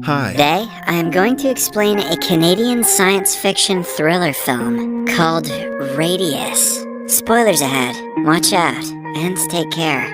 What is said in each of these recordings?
Hi. Today, I am going to explain a Canadian science fiction thriller film called Radius. Spoilers ahead, watch out, and take care.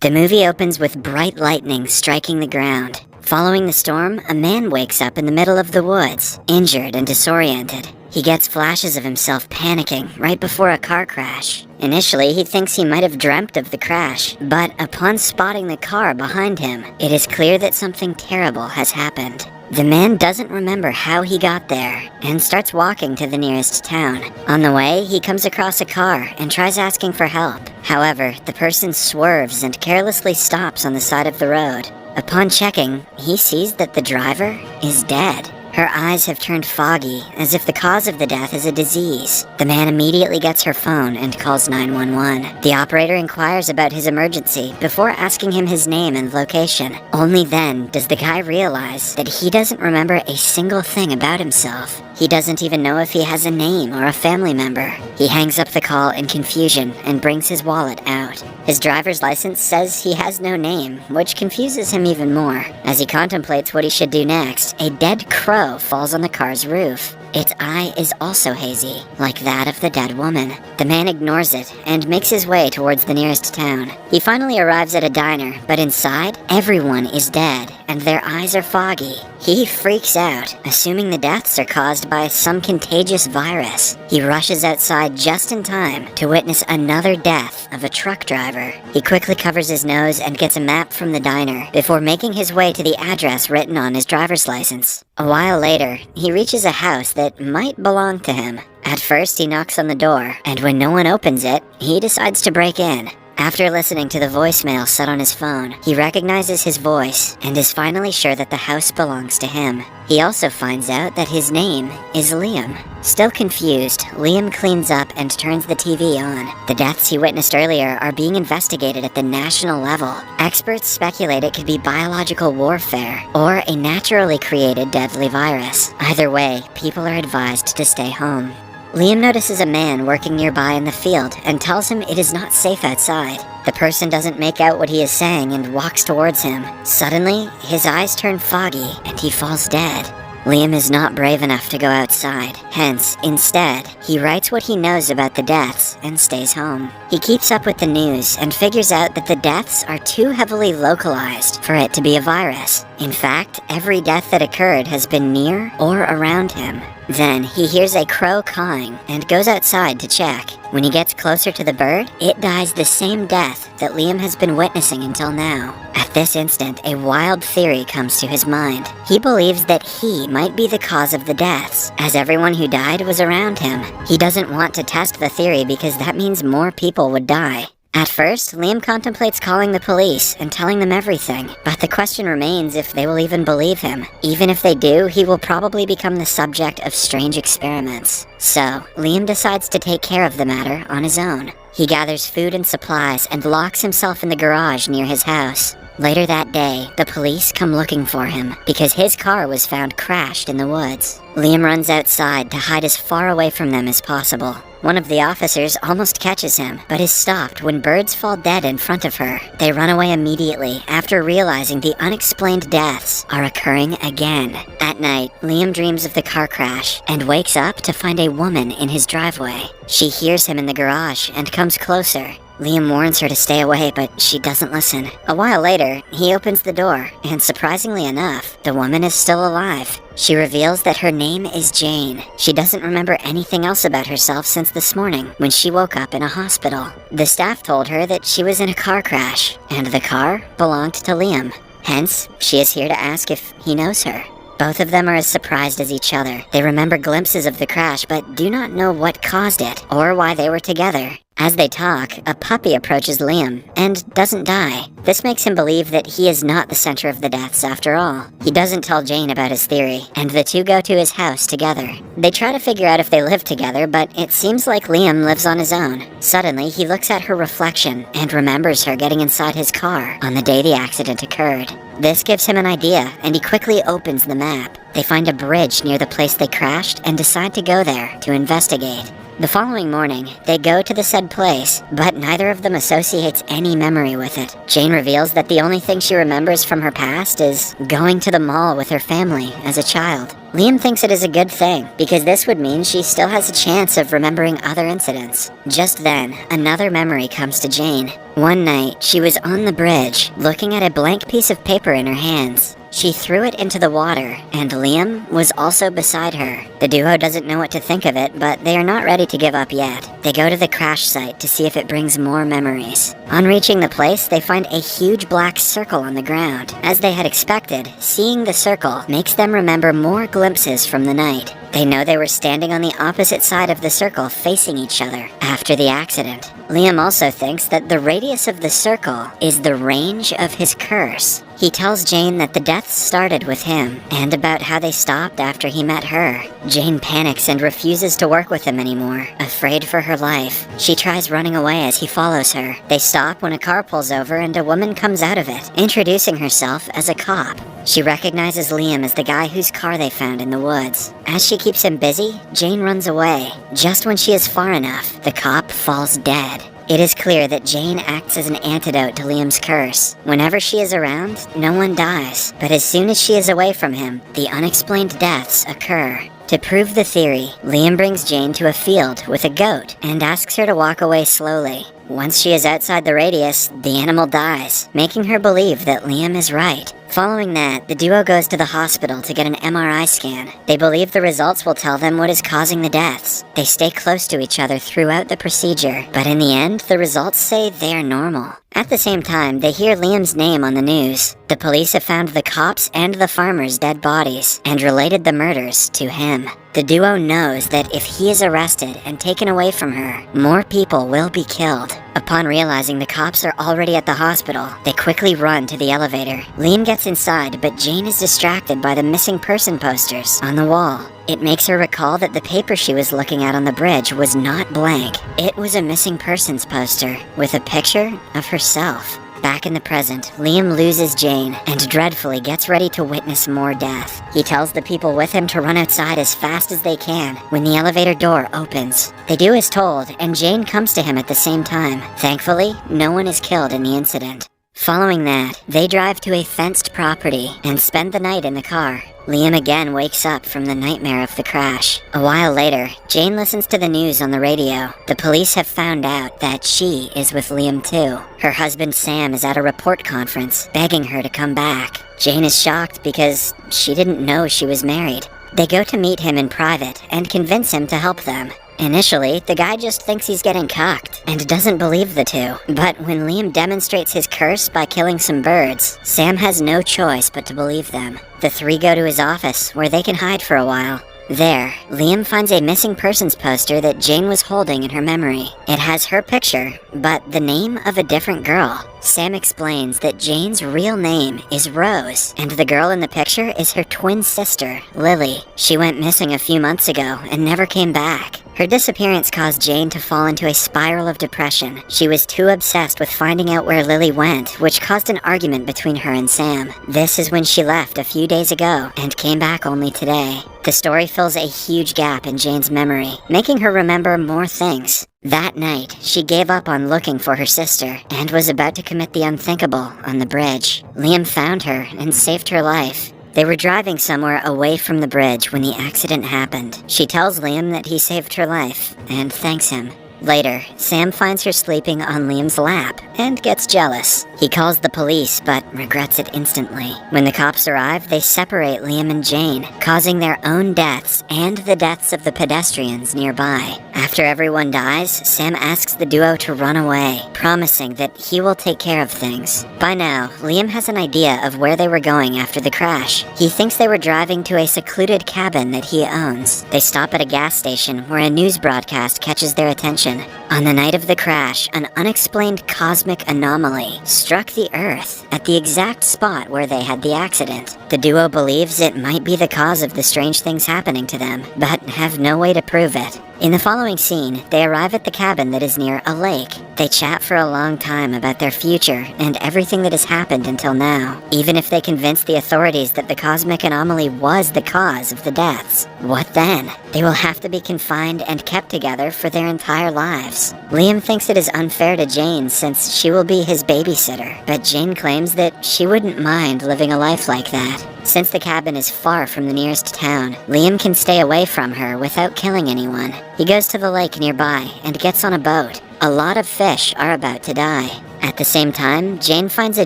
The movie opens with bright lightning striking the ground. Following the storm, a man wakes up in the middle of the woods, injured and disoriented. He gets flashes of himself panicking right before a car crash. Initially, he thinks he might have dreamt of the crash, but upon spotting the car behind him, it is clear that something terrible has happened. The man doesn't remember how he got there, and starts walking to the nearest town. On the way, he comes across a car and tries asking for help. However, the person swerves and carelessly stops on the side of the road. Upon checking, he sees that the driver is dead. Her eyes have turned foggy, as if the cause of the death is a disease. The man immediately gets her phone and calls 911. The operator inquires about his emergency before asking him his name and location. Only then does the guy realize that he doesn't remember a single thing about himself. He doesn't even know if he has a name or a family member. He hangs up the call in confusion and brings his wallet out. His driver's license says he has no name, which confuses him even more. As he contemplates what he should do next, a dead crow falls on the car's roof. Its eye is also hazy, like that of the dead woman. The man ignores it and makes his way towards the nearest town. He finally arrives at a diner, but inside, everyone is dead, and their eyes are foggy. He freaks out, assuming the deaths are caused by some contagious virus. He rushes outside just in time to witness another death of a truck driver. He quickly covers his nose and gets a map from the diner before making his way to the address written on his driver's license. A while later, he reaches a house that might belong to him. At first, he knocks on the door, and when no one opens it, he decides to break in. After listening to the voicemail set on his phone, he recognizes his voice and is finally sure that the house belongs to him. He also finds out that his name is Liam. Still confused, Liam cleans up and turns the TV on. The deaths he witnessed earlier are being investigated at the national level. Experts speculate it could be biological warfare or a naturally created deadly virus. Either way, people are advised to stay home. Liam notices a man working nearby in the field and tells him it is not safe outside. The person doesn't make out what he is saying and walks towards him. Suddenly, his eyes turn foggy and he falls dead. Liam is not brave enough to go outside. Hence, instead, he writes what he knows about the deaths and stays home. He keeps up with the news and figures out that the deaths are too heavily localized for it to be a virus. In fact, every death that occurred has been near or around him. Then, he hears a crow cawing and goes outside to check. When he gets closer to the bird, it dies the same death that Liam has been witnessing until now. At this instant, a wild theory comes to his mind. He believes that he might be the cause of the deaths, as everyone who died was around him. He doesn't want to test the theory because that means more people would die. At first, Liam contemplates calling the police and telling them everything, but the question remains if they will even believe him. Even if they do, he will probably become the subject of strange experiments. So, Liam decides to take care of the matter on his own. He gathers food and supplies and locks himself in the garage near his house. Later that day, the police come looking for him because his car was found crashed in the woods. Liam runs outside to hide as far away from them as possible. One of the officers almost catches him, but is stopped when birds fall dead in front of her. They run away immediately after realizing the unexplained deaths are occurring again. At night, Liam dreams of the car crash and wakes up to find a woman in his driveway. She hears him in the garage and comes closer. Liam warns her to stay away, but she doesn't listen. A while later, he opens the door, and surprisingly enough, the woman is still alive. She reveals that her name is Jane. She doesn't remember anything else about herself since this morning, when she woke up in a hospital. The staff told her that she was in a car crash, and the car belonged to Liam. Hence, she is here to ask if he knows her. Both of them are as surprised as each other. They remember glimpses of the crash, but do not know what caused it, or why they were together. As they talk, a puppy approaches Liam, and doesn't die. This makes him believe that he is not the center of the deaths after all. He doesn't tell Jane about his theory, and the two go to his house together. They try to figure out if they live together, but it seems like Liam lives on his own. Suddenly, he looks at her reflection, and remembers her getting inside his car on the day the accident occurred. This gives him an idea, and he quickly opens the map. They find a bridge near the place they crashed, and decide to go there to investigate. The following morning, they go to the said place, but neither of them associates any memory with it. Jane reveals that the only thing she remembers from her past is going to the mall with her family as a child. Liam thinks it is a good thing, because this would mean she still has a chance of remembering other incidents. Just then, another memory comes to Jane. One night, she was on the bridge, looking at a blank piece of paper in her hands. She threw it into the water, and Liam was also beside her. The duo doesn't know what to think of it, but they are not ready to give up yet. They go to the crash site to see if it brings more memories. On reaching the place, they find a huge black circle on the ground. As they had expected, seeing the circle makes them remember more glimpses from the night. They know they were standing on the opposite side of the circle facing each other after the accident. Liam also thinks that the radius of the circle is the range of his curse. He tells Jane that the deaths started with him, and about how they stopped after he met her. Jane panics and refuses to work with him anymore, afraid for her life. She tries running away as he follows her. They stop when a car pulls over and a woman comes out of it, introducing herself as a cop. She recognizes Liam as the guy whose car they found in the woods. As she keeps him busy, Jane runs away. Just when she is far enough, the cop falls dead. It is clear that Jane acts as an antidote to Liam's curse. Whenever she is around, no one dies. But as soon as she is away from him, the unexplained deaths occur. To prove the theory, Liam brings Jane to a field with a goat and asks her to walk away slowly. Once she is outside the radius, the animal dies, making her believe that Liam is right. Following that, the duo goes to the hospital to get an MRI scan. They believe the results will tell them what is causing the deaths. They stay close to each other throughout the procedure, but in the end, the results say they are normal. At the same time, they hear Liam's name on the news. The police have found the cops and the farmers' dead bodies and related the murders to him. The duo knows that if he is arrested and taken away from her, more people will be killed. Upon realizing the cops are already at the hospital, they quickly run to the elevator. Liam gets inside, but Jane is distracted by the missing person posters on the wall. It makes her recall that the paper she was looking at on the bridge was not blank. It was a missing persons poster with a picture of herself. Back in the present, Liam loses Jane and dreadfully gets ready to witness more death. He tells the people with him to run outside as fast as they can when the elevator door opens. They do as told, and Jane comes to him at the same time. Thankfully, no one is killed in the incident. Following that, they drive to a fenced property and spend the night in the car. Liam again wakes up from the nightmare of the crash. A while later, Jane listens to the news on the radio. The police have found out that she is with Liam too. Her husband Sam is at a report conference, begging her to come back. Jane is shocked because she didn't know she was married. They go to meet him in private and convince him to help them. Initially, the guy just thinks he's getting cocked and doesn't believe the two. But when Liam demonstrates his curse by killing some birds, Sam has no choice but to believe them. The three go to his office, where they can hide for a while. There, Liam finds a missing persons poster that Jane was holding in her memory. It has her picture, but the name of a different girl. Sam explains that Jane's real name is Rose, and the girl in the picture is her twin sister, Lily. She went missing a few months ago and never came back. Her disappearance caused Jane to fall into a spiral of depression. She was too obsessed with finding out where Lily went, which caused an argument between her and Sam. This is when she left a few days ago and came back only today. The story fills a huge gap in Jane's memory, making her remember more things. That night, she gave up on looking for her sister and was about to commit the unthinkable on the bridge. Liam found her and saved her life. They were driving somewhere away from the bridge when the accident happened. She tells Liam that he saved her life and thanks him. Later, Sam finds her sleeping on Liam's lap and gets jealous. He calls the police but regrets it instantly. When the cops arrive, they separate Liam and Jane, causing their own deaths and the deaths of the pedestrians nearby. After everyone dies, Sam asks the duo to run away, promising that he will take care of things. By now, Liam has an idea of where they were going after the crash. He thinks they were driving to a secluded cabin that he owns. They stop at a gas station where a news broadcast catches their attention. On the night of the crash, an unexplained cosmic anomaly struck the Earth at the exact spot where they had the accident. The duo believes it might be the cause of the strange things happening to them, but have no way to prove it. In the following scene, they arrive at the cabin that is near a lake. They chat for a long time about their future and everything that has happened until now, even if they convince the authorities that the cosmic anomaly was the cause of the deaths. What then? They will have to be confined and kept together for their entire lives. Liam thinks it is unfair to Jane since she will be his babysitter, but Jane claims that she wouldn't mind living a life like that. Since the cabin is far from the nearest town, Liam can stay away from her without killing anyone. He goes to the lake nearby and gets on a boat. A lot of fish are about to die. At the same time, Jane finds a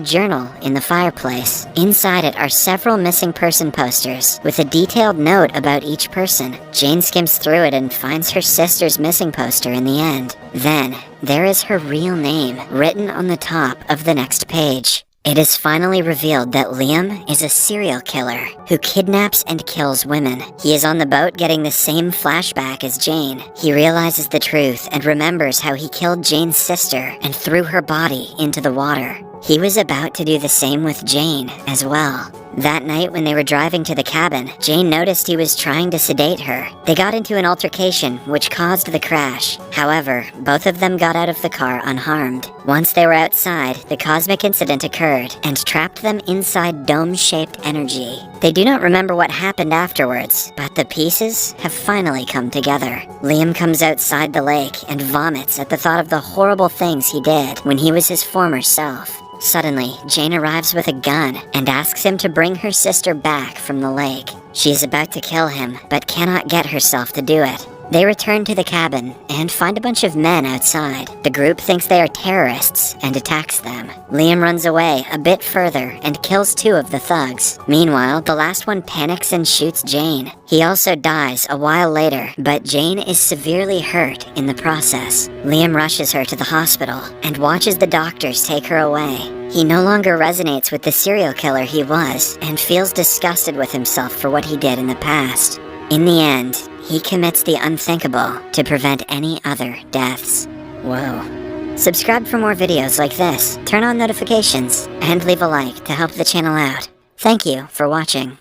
journal in the fireplace. Inside it are several missing person posters with a detailed note about each person. Jane skims through it and finds her sister's missing poster in the end. Then, there is her real name written on the top of the next page. It is finally revealed that Liam is a serial killer who kidnaps and kills women. He is on the boat getting the same flashback as Jane. He realizes the truth and remembers how he killed Jane's sister and threw her body into the water. He was about to do the same with Jane as well. That night when they were driving to the cabin, Jane noticed he was trying to sedate her. They got into an altercation, which caused the crash. However, both of them got out of the car unharmed. Once they were outside, the cosmic incident occurred and trapped them inside dome-shaped energy. They do not remember what happened afterwards, but the pieces have finally come together. Liam comes outside the lake and vomits at the thought of the horrible things he did when he was his former self. Suddenly, Jane arrives with a gun and asks him to bring her sister back from the lake. She is about to kill him, but cannot get herself to do it. They return to the cabin and find a bunch of men outside. The group thinks they are terrorists and attacks them. Liam runs away a bit further and kills 2 of the thugs. Meanwhile, the last one panics and shoots Jane. He also dies a while later, but Jane is severely hurt in the process. Liam rushes her to the hospital and watches the doctors take her away. He no longer resonates with the serial killer he was and feels disgusted with himself for what he did in the past. In the end, he commits the unthinkable to prevent any other deaths. Whoa. Subscribe for more videos like this, turn on notifications, and leave a like to help the channel out. Thank you for watching.